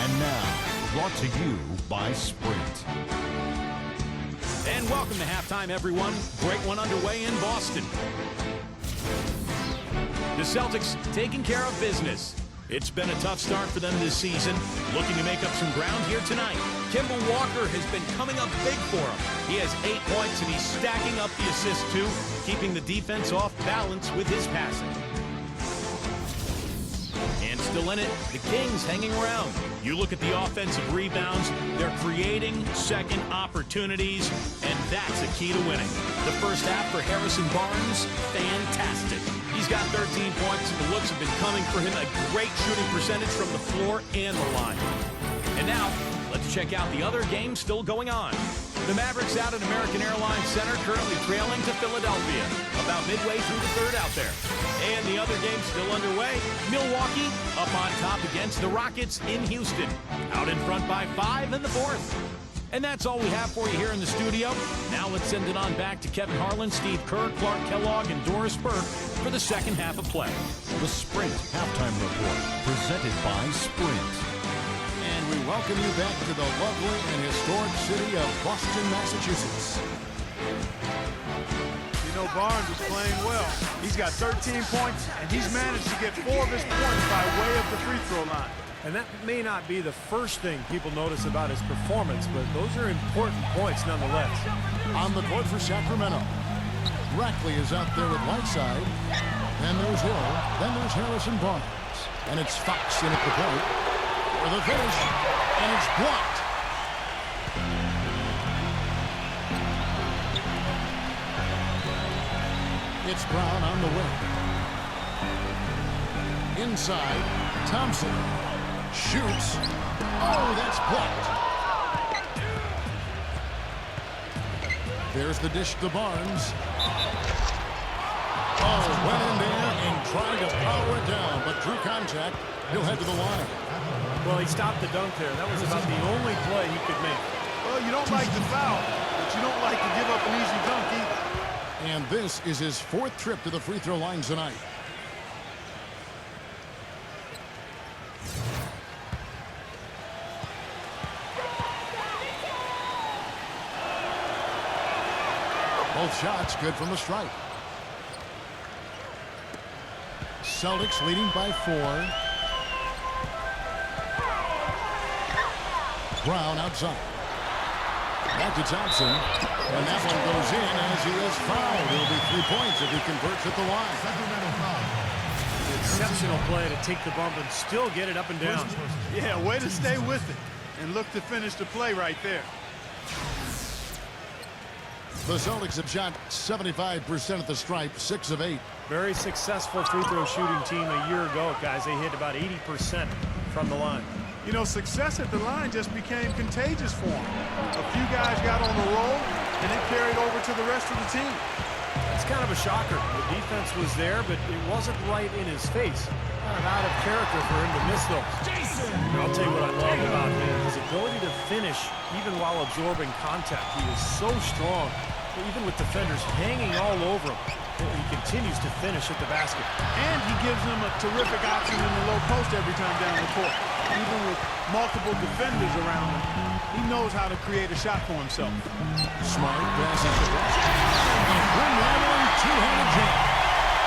And now, brought to you by Sprint. And welcome to halftime, everyone. Great one underway in Boston. The Celtics taking care of business. It's been a tough start for them this season, looking to make up some ground here tonight. Kemba Walker has been coming up big for him. He has 8 points, and he's stacking up the assists, too, keeping the defense off balance with his passing. And still in it, the Kings hanging around. You look at the offensive rebounds, they're creating second opportunities, and that's a key to winning. The first half for Harrison Barnes, fantastic. He's got 13 points, and the looks have been coming for him. A great shooting percentage from the floor and the line. And now, let's check out the other games still going on. The Mavericks out at American Airlines Center, currently trailing to Philadelphia. About midway through the third out there. And the other game still underway. Milwaukee up on top against the Rockets in Houston. Out in front by 5 in the fourth. And that's all we have for you here in the studio. Now let's send it on back to Kevin Harlan, Steve Kerr, Clark Kellogg, and Doris Burke for the second half of play. The Sprint Halftime Report, presented by Sprint. And we welcome you back to the lovely and historic city of Boston, Massachusetts. You know, Barnes is playing well. He's got 13 points, and he's managed to get 4 of his points by way of the free throw line. And that may not be the first thing people notice about his performance, but those are important points nonetheless. On the court for Sacramento, Rackley is out there with Whiteside. Then there's Hill. Then there's Harrison Barnes. And it's Fox in at the point for the finish. And it's blocked. It's Brown on the wing. Inside, Thompson. Shoots. Oh, that's blocked. There's the dish to Barnes. Oh, went in there and tried to power it down, but drew contact. He'll head to the line. Well, he stopped the dunk there. That was about the only play he could make. Well, you don't like to foul, but you don't like to give up an easy dunk either. And this is his 4th trip to the free throw line tonight. Both shots good from the stripe. Celtics leading by 4. Brown outside. Back to Thompson. And that one goes in as he is fouled. It'll be 3 points if he converts at the line. Exceptional play to take the bump and still get it up and down. Yeah, way to stay with it and look to finish the play right there. The Celtics have shot 75% at the stripe, 6 of 8. Very successful free throw shooting team a year ago, guys. They hit about 80% from the line. You know, success at the line just became contagious for him. A few guys got on the roll, and it carried over to the rest of the team. It's kind of a shocker. The defense was there, but it wasn't right in his face. Kind of out of character for him to miss those. I'll tell you what I love about him. His ability to finish even while absorbing contact. He is so strong. Even with defenders hanging all over him, he continues to finish at the basket. And he gives them a terrific option in the low post every time down the court. Even with multiple defenders around him, he knows how to create a shot for himself. Smart passes the basket. And rim-rattling two-handed jam.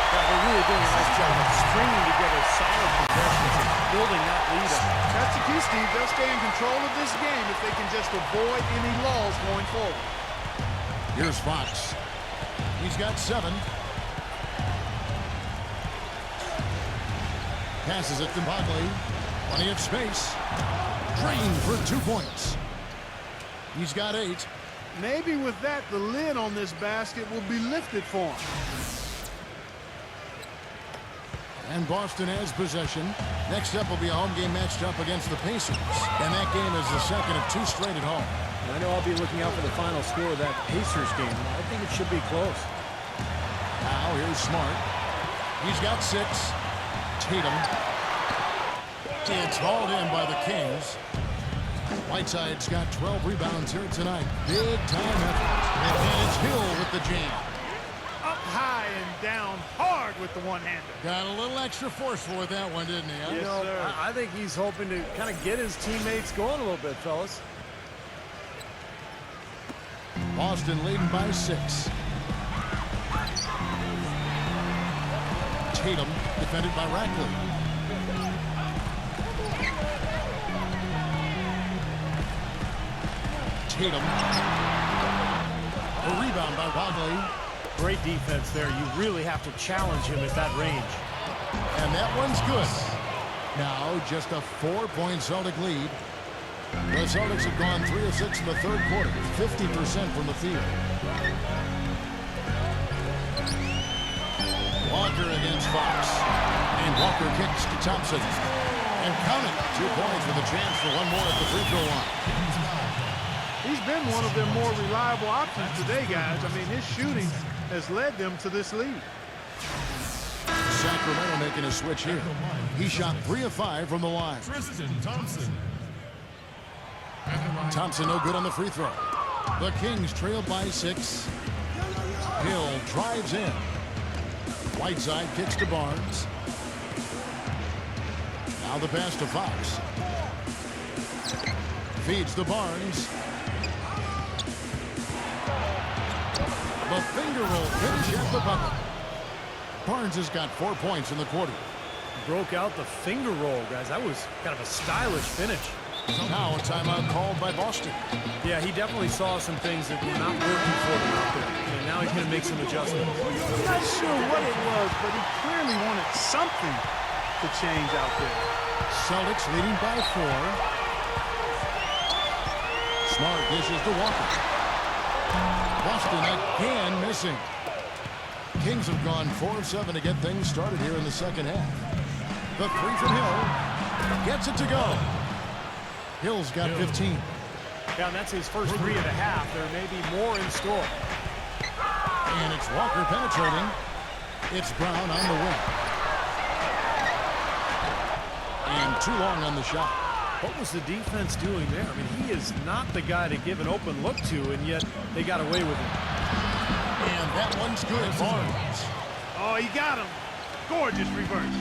Yeah, they're really doing a nice job of stringing together solid possessions and building that lead up. That's the key, Steve. They'll stay in control of this game if they can just avoid any lulls going forward. Here's Fox. He's got 7. Passes it to Bagley. Plenty of space. Drained for 2 points. He's got 8. Maybe with that, the lid on this basket will be lifted for him. And Boston has possession. Next up will be a home game matched up against the Pacers. And that game is the second of 2 straight at home. I know I'll be looking out for the final score of that Pacers game. I think it should be close. Now here's Smart. He's got 6. Tatum. It's hauled in by the Kings. Whiteside's got 12 rebounds here tonight. Big time effort. And it's Hill with the jam. Up high and down hard with the one-hander. Got a little extra forceful with that one, didn't he? Huh? Yes, sir. I think he's hoping to kind of get his teammates going a little bit, fellas. Boston leading by 6. Tatum defended by Rackley. Tatum. A rebound by Bagley. Great defense there. You really have to challenge him at that range. And that one's good. Now just a 4-point Celtic lead. The Celtics have gone 3 of 6 in the third quarter, 50% from the field. Walker against Fox. And Walker kicks to Thompson. And count it. 2 points with a chance for one more at the free throw line. He's been one of their more reliable options today, guys. I mean, his shooting has led them to this lead. Sacramento making a switch here. He shot 3 of 5 from the line. Thompson no good on the free throw. The Kings trail by 6. Hill drives in. Whiteside kicks to Barnes. Now the pass to Fox. Feeds to Barnes. The finger roll finish at the bucket. Barnes has got 4 points in the quarter. Broke out the finger roll, guys. That was kind of a stylish finish. Now a timeout called by Boston. Yeah, he definitely saw some things that were not working for him out there. And now he's going to make some adjustments. I'm not sure what it was, but he clearly wanted something to change out there. Celtics leading by 4. Smart dishes to Walker. Boston again missing. Kings have gone 4 of 7 to get things started here in the second half. The 3 from Hill gets it to go. Hill's got 15. Yeah, and that's his first 3 and a half. There may be more in store. And it's Walker penetrating. It's Brown on the wing. And too long on the shot. What was the defense doing there? I mean, he is not the guy to give an open look to, and yet they got away with it. And that one's good. Barnes. Oh, he got him. Gorgeous reverse.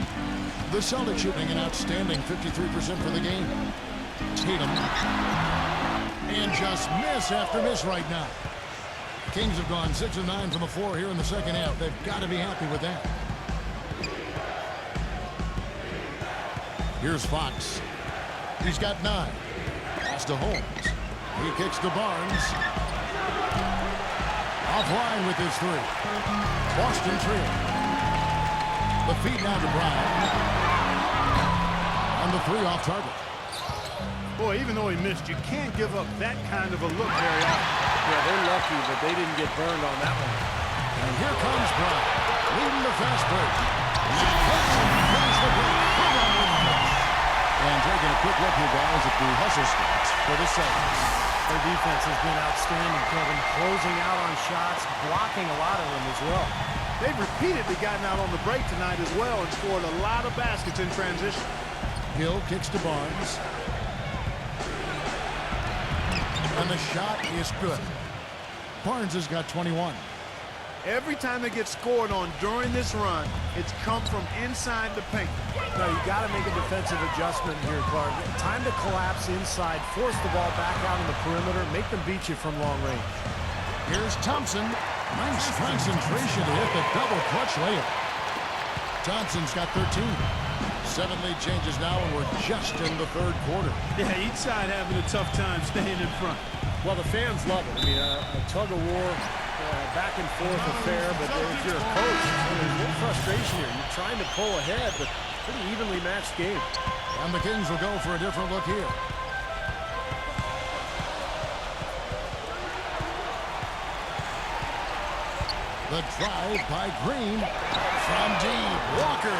The Celtics shooting an outstanding 53% for the game. Tatum. And just miss after miss right now. Kings have gone 6 of 9 from the floor here in the second half. They've got to be happy with that. Here's Fox. He's got 9. Pass to Holmes. He kicks to Barnes. Offline with his 3. Boston trail. The feed now to Brown. On the 3 off target. Boy, even though he missed, you can't give up that kind of a look very often. Yeah, they're lucky, but they didn't get burned on that one. And here comes Brown, leading the fast break. Finish the break. And taking a quick look here, guys, at the hustle stats for the Celtics. Their defense has been outstanding, Kevin. Closing out on shots, blocking a lot of them as well. They've repeatedly gotten out on the break tonight as well and scored a lot of baskets in transition. Hill kicks to Barnes. And the shot is good. Barnes has got 21. Every time they get scored on during this run, it's come from inside the paint. No, you got to make a defensive adjustment here, Clark. Time to collapse inside, force the ball back out on the perimeter, make them beat you from long range. Here's Thompson. Nice concentration to hit the double clutch layup. Thompson's got 13. 7 lead changes now, and we're just in the third quarter. Yeah, each side having a tough time staying in front. Well, the fans love it. I mean, a tug-of-war, back and forth affair, but if you're a coach, there's a little frustration here. You're trying to pull ahead, but pretty evenly matched game. And the Kings will go for a different look here. The drive by Green from deep. Walker.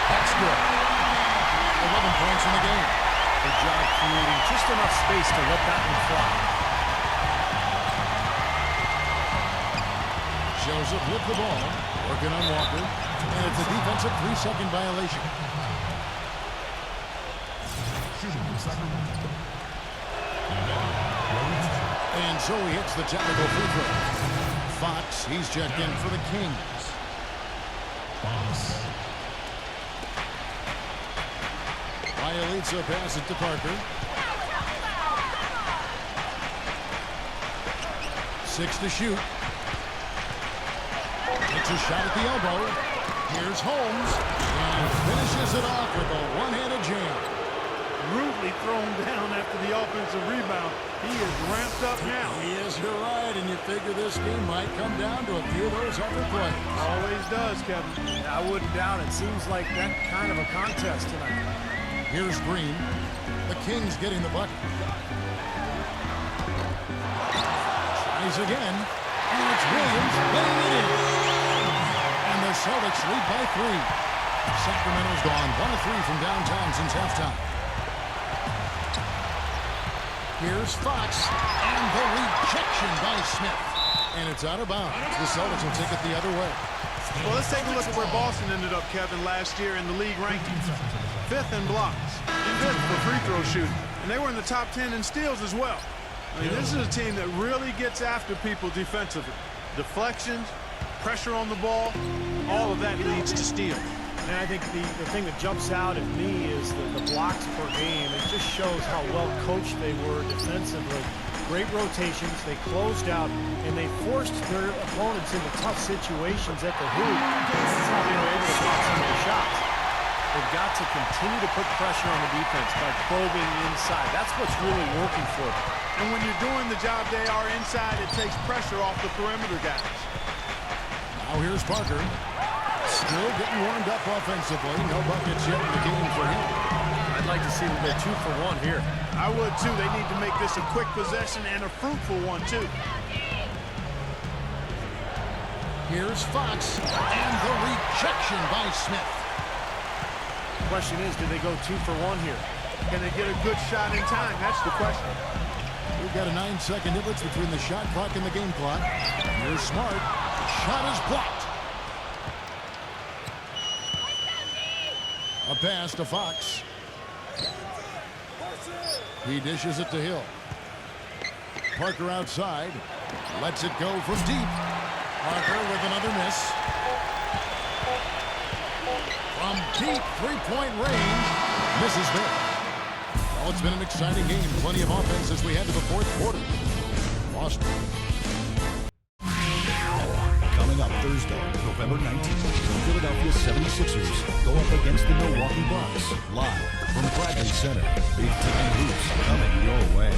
That's good. 11 points in the game. Good job creating just enough space to let that one fly. Shows up with the ball. Working on Walker. And it's a defensive 3-second violation. And so he hits the technical free throw. Fox, he's checked in for the Kings. Bielitsa pass it to Parker. 6 to shoot. Takes a shot at the elbow. Here's Holmes. And finishes it off with a one-handed jam. Rudely thrown down after the offensive rebound. He is ramped up now. He is, you're right, and you figure this game might come down to a few of those other plays. Always does, Kevin. I wouldn't doubt it. Seems like that kind of a contest tonight. Here's Green. The Kings getting the bucket. Tries again. And it's Williams laying it in. And the Celtics lead by 3. Sacramento's gone 1 of 3 from downtown since halftime. Here's Fox. And the rejection by Smith. And it's out of bounds. The Celtics will take it the other way. Well, let's take a look at where Boston ended up, Kevin, last year in the league rankings. 5th in blocks, 5th for free throw shooting, and they were in the top 10 in steals as well. I mean, this is a team that really gets after people defensively. Deflections, pressure on the ball, all of that leads to steals. And I think the thing that jumps out at me is the blocks per game. It just shows how well coached they were defensively. Great rotations, they closed out, and they forced their opponents into tough situations at the hoop. That's how they were able to block some of the shots. They've got to continue to put pressure on the defense by probing inside. That's what's really working for them. And when you're doing the job they are inside, it takes pressure off the perimeter guys. Now here's Parker. Still getting warmed up offensively. No buckets yet in the game for him. I'd like to see them go 2 for 1 here. I would too. They need to make this a quick possession and a fruitful one too. Here's Fox. And the rejection by Smith. The question is, do they go 2 for 1 here? Can they get a good shot in time? That's the question. We've got a 9-second difference between the shot clock and the game clock. Here's Smart. Shot is blocked. A pass to Fox. He dishes it to Hill. Parker outside. Lets it go from deep. Parker with another miss. From deep three-point range. Misses there. Well, it's been an exciting game. Plenty of offense as we head to the 4th quarter. Boston. Coming up Thursday, November 19th, the Philadelphia 76ers go up against the Milwaukee Bucks. Live from Bradley Center. Big time hoops coming your way.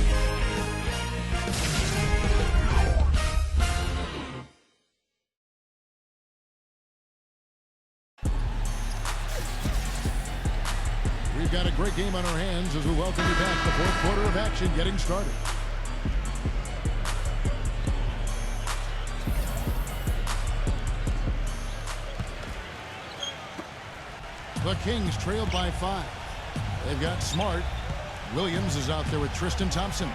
We've got a great game on our hands as we welcome you back. The 4th quarter of action getting started. The Kings trailed by 5. They've got Smart. Williams is out there with Tristan Thompson.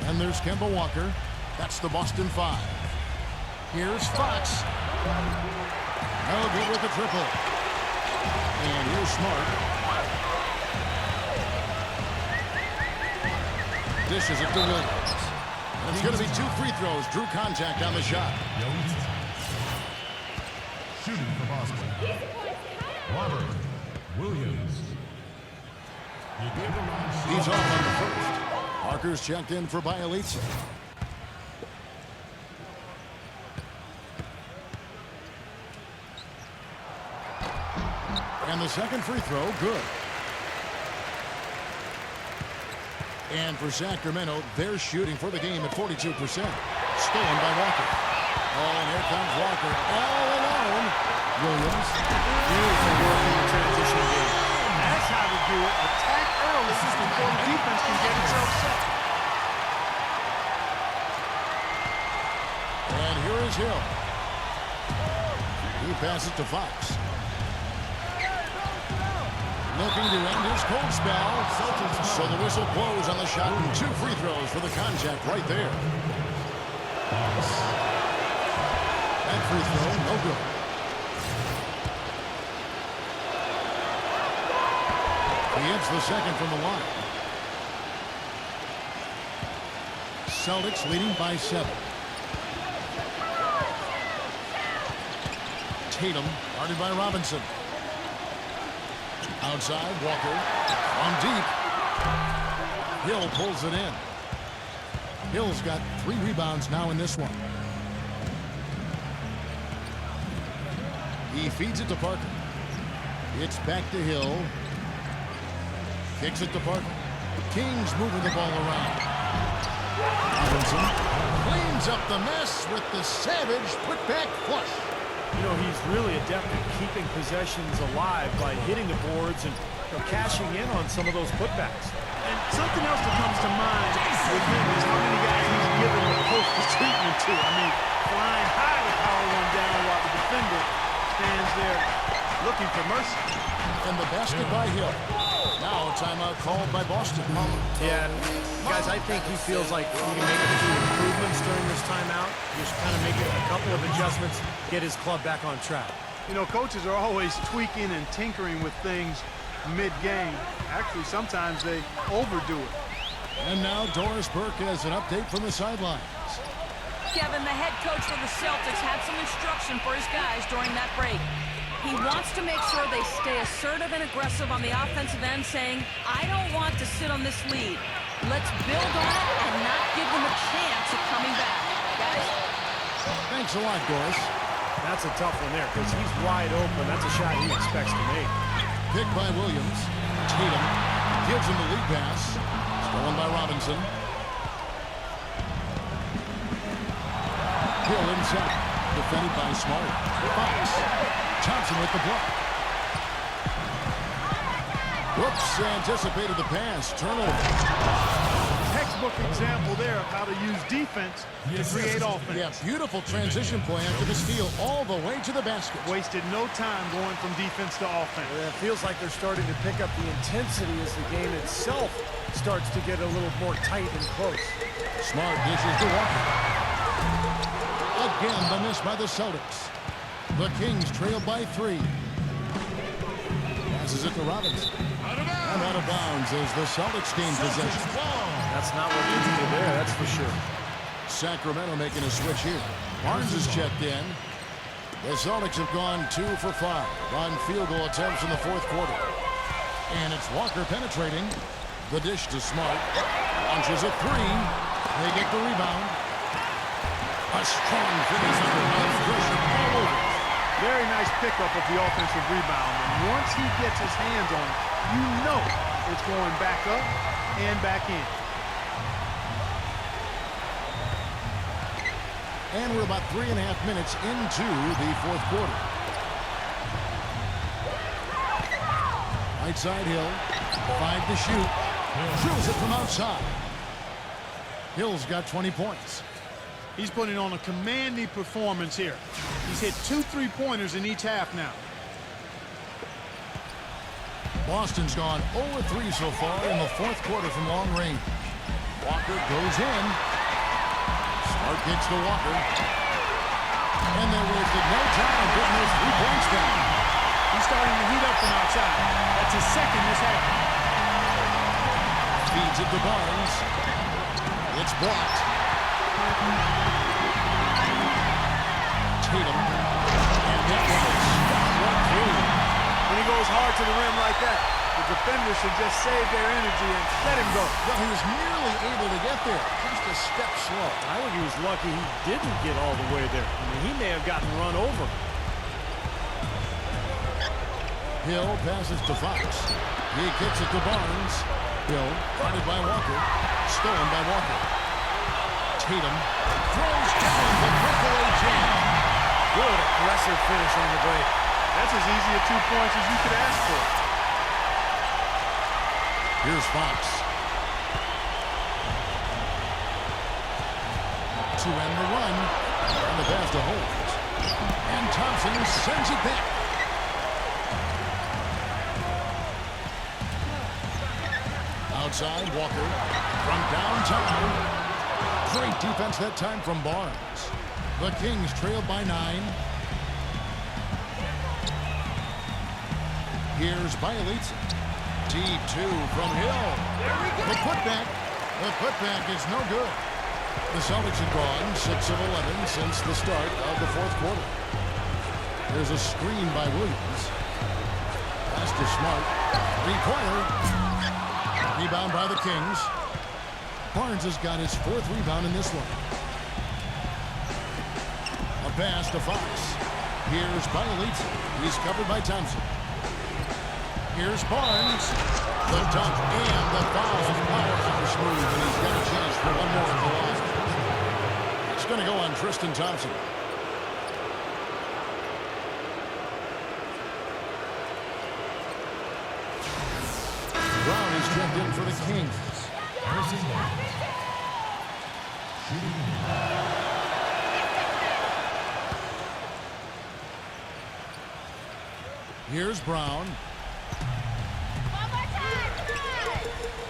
And there's Kemba Walker. That's the Boston 5. Here's Fox. No good with the triple. And here's Smart. Dishes it to Williams. And it's going to be 2 free throws. Drew contact on the shot. Shooting for Boston, Robert Williams. He's off on the first. Parker's checked in for Bielitsa. And the second free throw, good. And for Sacramento, they're shooting for the game at 42%. Stolen by Walker. Oh, and here comes Walker. All alone. Williams. Beautiful work in the transition game. That's how to do it. Attack early before the defense can get itself set. And here is Hill. He passes to Fox. Looking to end his cold spell. So the whistle blows on the shot and 2 free throws for the contact right there. That free throw, no good. He hits the second from the line. Celtics leading by 7. Tatum, guarded by Robinson. Outside, Walker. On deep. Hill pulls it in. Hill's got 3 rebounds now in this one. He feeds it to Parker. It's back to Hill. Kicks it to Parker. Kings moving the ball around. Robinson cleans up the mess with the savage put-back flush. You know, he's really adept at keeping possessions alive by hitting the boards and cashing in on some of those putbacks. And something else that comes to mind with him is how many guys he's given the postal treatment to. I mean, flying high to power one down while the defender stands there looking for mercy. And the basket by Hill. Now timeout called by Boston. Yeah, guys, I think he feels like he can make a few improvements during this timeout. Just kind of make a couple of adjustments, get his club back on track. You know, coaches are always tweaking and tinkering with things mid-game. Actually, sometimes they overdo it. And now Doris Burke has an update from the sidelines. Kevin, the head coach for the Celtics had some instruction for his guys during that break. He wants to make sure they stay assertive and aggressive on the offensive end, saying, I don't want to sit on this lead. Let's build on it and not give them a chance of coming back. Guys? Thanks a lot, Doris. That's a tough one there because he's wide open. That's a shot he expects to make. Picked by Williams. Tatum gives him the lead pass. Stolen by Robinson. Hill inside. Defended by Smart. Fox. Thompson with the block. Whoops, anticipated the pass. Turnover. Textbook example there of how to use defense to create offense. Yeah, beautiful transition play after the steal all the way to the basket. Wasted no time going from defense to offense. It feels like they're starting to pick up the intensity as the game itself starts to get a little more tight and close. Smart dishes to Walker. Again, the miss by the Celtics. The Kings trail by 3. Passes it to Robinson. And out of bounds as the Celtics gain possession. That's not what they do there, that's for sure. Sacramento making a switch here. Barnes is checked in. The Celtics have gone 2 for 5 on field goal attempts in the 4th quarter. And it's Walker penetrating. The dish to Smart. Launches a 3. They get the rebound. A strong finish under pressure all over. Very nice pickup of the offensive rebound. And once he gets his hands on it, you know it's going back up and back in. And we're about 3.5 minutes into the 4th quarter. Right side Hill. 5 to shoot. Drills it from outside. Hill's got 20 points. He's putting on a commanding performance here. He's hit 2 3-pointers in each half now. Boston's gone 0-3 so far in the 4th quarter from long range. Walker goes in. Smart kicks to Walker. And they wasted no time getting those 3 points down. He's starting to heat up from outside. That's his second this half. Feeds it to Barnes. It's blocked. Tatum. And that one struck through. When he goes hard to the rim like that, the defender should just save their energy and let him go. Well, he was nearly able to get there. Just a step slow. I think he was lucky he didn't get all the way there. I mean, he may have gotten run over. Hill passes to Fox. He kicks it to Barnes. Hill, guarded by Walker. Stolen by Walker. Tatum throws down the breakaway jam. Good aggressive finish on the break. That's as easy a 2 points as you could ask for. Here's Fox. To end the run. And the pass to Holmes. And Thompson sends it back. Outside, Walker. From downtown. Great defense that time from Barnes. The Kings trailed by 9. Here's Bielitsa. Deep 2 from Hill. The putback is no good. The Celtics have gone 6 of 11 since the start of the 4th quarter. There's a screen by Williams. Pass to Smart. Three-pointer. Rebound by the Kings. Barnes has got his 4th rebound in this one. A pass to Fox. Here's Bielitz. He's covered by Thompson. Here's Barnes. The dunk and the foul. Power smooth, and he's got a chance for one more at the line. It's going to go on Tristan Thompson. Brown is checked in for the Kings. Here's Brown.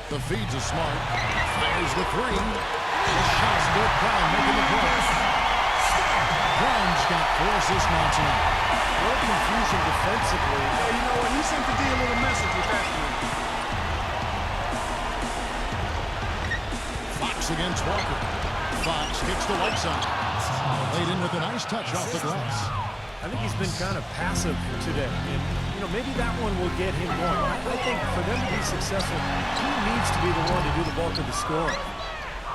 The feed's a Smart. Fires the 3. The shot's good. Brown making the play. Brown's got 4 assists now tonight. No confusion defensively. Yeah, you know what? He sent the D a little message with that one. Fox against Walker. Fox kicks to Whiteside. Laid in with a nice touch off the glass. I think he's been kind of passive today. And, you know, maybe that one will get him going. I think for them to be successful, he needs to be the one to do the bulk of the scoring.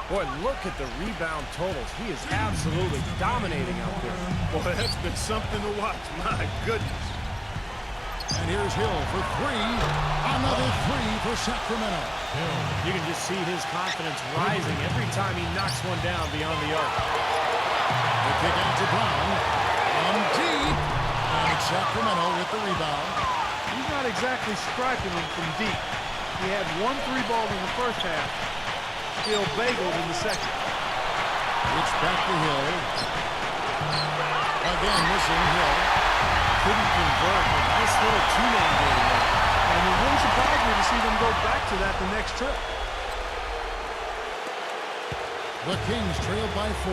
Boy, look at the rebound totals. He is absolutely dominating out there. Boy, that's been something to watch. My goodness. And here's Hill for 3. Another 3 for Sacramento. You can just see his confidence rising every time he knocks one down beyond the arc. The kick out to Brown. On deep. And it's Sacramento with the rebound. He's not exactly striking them from deep. He had 1 3-ball in the first half. Still bageled in the second. It's back to Hill. Again, missing Hill. Couldn't convert. A nice little two-man game there. And it wouldn't surprise me to see them go back to that the next trip. The Kings trailed by 4.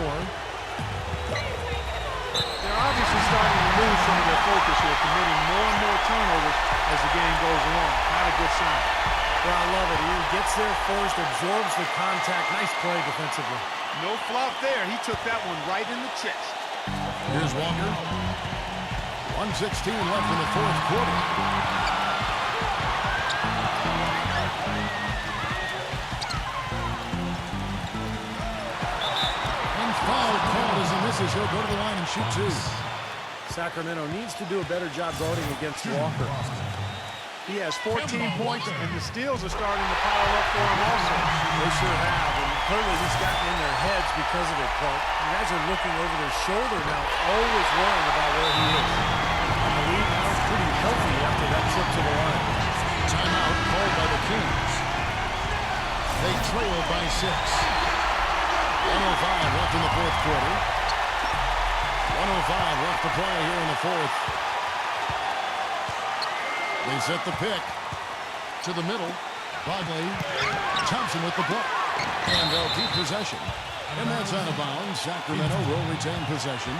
They're obviously starting to lose some of their focus here, committing more and more turnovers as the game goes along. Not a good sign. Well, I love it. He gets there first, absorbs the contact. Nice play defensively. No flop there. He took that one right in the chest. Here's Walker. 1:16 left in the 4th quarter. And foul called as he misses. He'll go to the line and shoot 2. Sacramento needs to do a better job guarding against Walker. He has 14 points, and the steals are starting to pile up for him also. They sure have, and clearly he's gotten in their heads because of it, Clark. You guys are looking over their shoulder now, always worrying about where he is. And the lead now is pretty healthy after that trip to the line. Timeout called by the Kings. They trail by 6. 1:05 left in the 4th quarter. 1:05 left to play here in the 4th. They set the pick to the middle. Bagley. Thompson with the block. And they'll keep possession. And that's out of bounds. Sacramento will retain possession.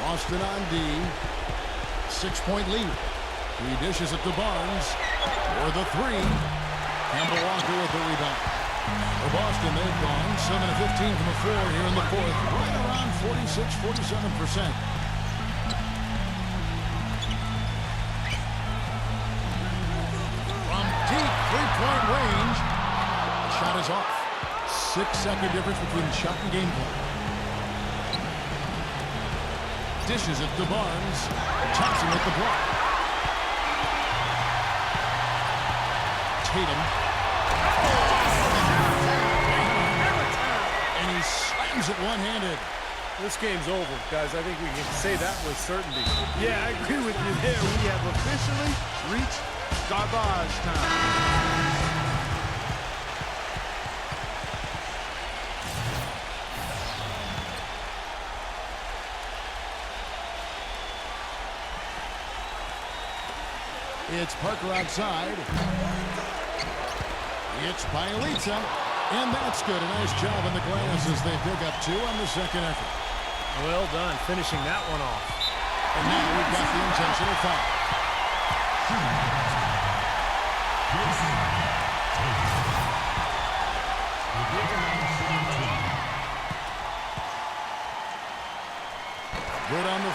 Boston on D. 6-point lead. He dishes it to Barnes. For the 3. Campbell Walker with the rebound. For Boston, they've gone 7 of 15 from the floor here in the 4th. Right around 46-47%. From deep 3-point range. The shot is off. 6-second difference between shot and gameplay. Dishes it to Barnes. Thompson with the block. Tatum. And he slams it one-handed. This game's over, guys. I think we can say that with certainty. Yeah, I agree with you there. We have officially reached garbage time. It's Parker outside. It's Bielitz. And that's good. A nice job on the glass as they pick up 2 on the second effort. Well done, finishing that one off. And now we've got the intentional foul.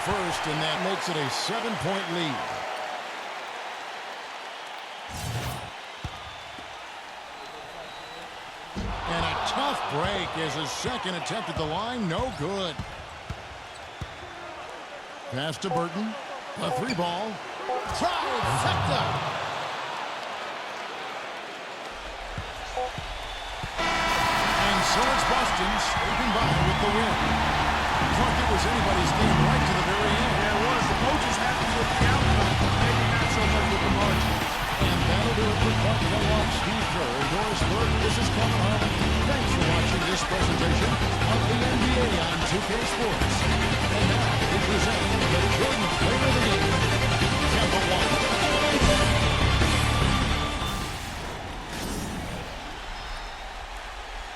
first, and that makes it a 7-point lead. And a tough break as his second attempt at the line, no good. Pass to Burton. A 3-ball. Trifecta! And so it's Boston scraping by with the win. Clark, it was anybody's game right to the very end. Yeah, it was. The coaches happy with the outcome, maybe not so much with the margin. And that'll do it for Clark Kellogg, Steve Kerr, and Doris Burke. This is Kevin Harlan. Thanks for watching this presentation of the NBA on 2K Sports.